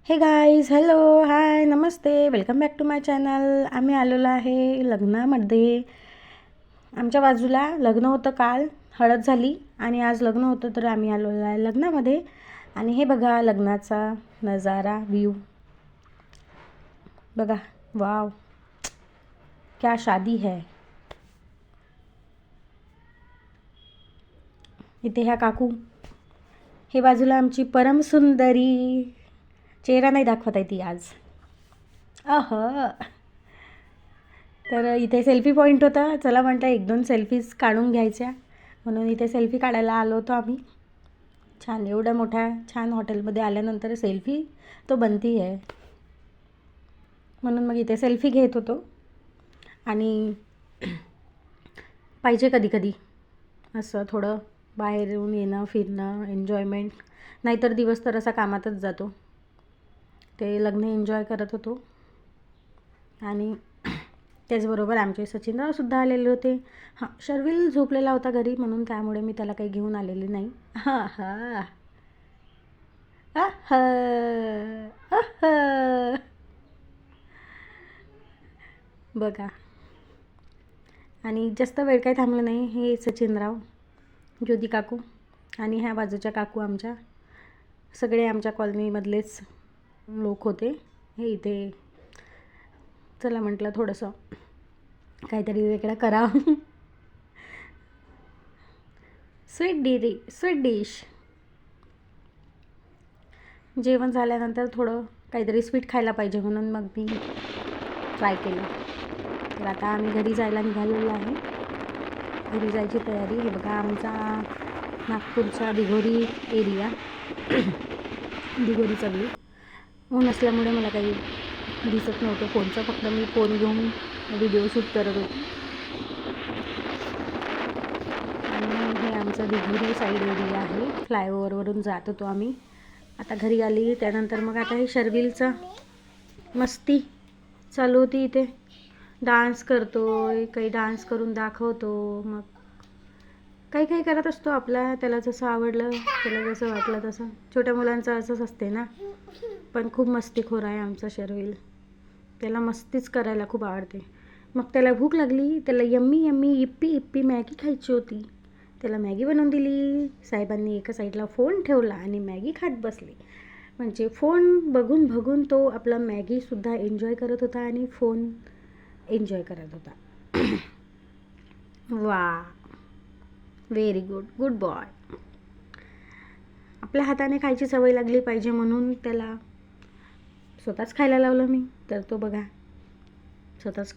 हे guys, hello, hi, नमस्ते, welcome back to my channel. आम्ही आलेलो आहे लग्नामध्ये. आमच्या बाजूला लग्न होतं, काल हळद झाली आणि आज लग्न होतं, तर आम्ही आलेलो आहे लग्नामध्ये. आणि हे बघा लग्नाचा नजारा, व्ह्यू बघा. वाव, क्या शादी है. इथे ह्या काकू, हे बाजूला आमची परम सुंदरी. चेहरा नाही दाखवत आहे ती आज. तर इथे सेल्फी पॉईंट होता. चला म्हटलं 1-2 सेल्फीज काढून घ्यायच्या, म्हणून इथे सेल्फी काढायला आलो होतो आम्ही. छान, एवढ्या मोठ्या छान हॉटेलमध्ये आल्यानंतर सेल्फी तो बनती आहे, म्हणून मग इथे सेल्फी घेत होतो. आणि पाहिजे कधी कधी असं थोडं बाहेर येऊन येणं, फिरणं, एन्जॉयमेंट. नाहीतर दिवस तर असा कामातच जातो. ते लग्न एन्जॉय करत होतो. आणि त्याचबरोबर आमचे सचिनरावसुद्धा आलेले होते. हां, शर्विल झोपलेला होता घरी, म्हणून त्यामुळे मी त्याला काही घेऊन आलेली नाही. बघा. आणि जास्त वेळ काही थांबलं नाही. हे सचिनराव, ज्योती काकू आणि ह्या बाजूच्या काकू आमच्या, सगळे आमच्या कॉलनीमधलेच लोक होते. हे इथे चला म्हटलं थोडंसं काहीतरी वेगळं करावं. Sweet dish. जेवण झाल्यानंतर थोडं काहीतरी स्वीट खायला पाहिजे, म्हणून मग मी ट्राय केलं. तर आता आम्ही घरी जायला निघालेलो आहे. घरी जायची तयारी. हे बघा आमचा नागपूरचा दिघोरी एरिया, दिघोरीचा व्ह्यू. ऊन असल्यामुळे मला काही दिसत नव्हतं फोनचं, फक्त मी फोन घेऊन व्हिडिओ शूट करत होती. आणि हे आमचं दिघोरी साईड एरिया आहे. फ्लायओव्हरवरून जात होतो आम्ही. आता घरी आली त्यानंतर मग आता हे शर्विलचं मस्ती चालू होती. इथे डान्स करतोय, काही डान्स करून दाखवतो, मग काही करत असतो आपला, त्याला जसं आवडलं, त्याला जसं वाटलं तसं. छोट्या मुलांचं असंच असते ना. पण खूप मस्तीखोर आहे आमचा शर्विल. त्याला मस्तीच करायला खूप आवडते. मग त्याला भूक लागली, त्याला yummy yummy Yippee Yippee Maggi खायची होती. त्याला मॅगी बनवून दिली. साहेबांनी एका साईडला फोन ठेवला आणि मॅगी खात बसले. म्हणजे फोन बघून बघून तो आपला मॅगीसुद्धा एन्जॉय करत होता आणि फोन एन्जॉय करत होता. वा, व्हेरी गुड, गुड बॉय. आपल्या हाताने खायची सवय लागली पाहिजे, म्हणून त्याला स्वतःच खायला लावलं मी. तर तो बघा स्वतःच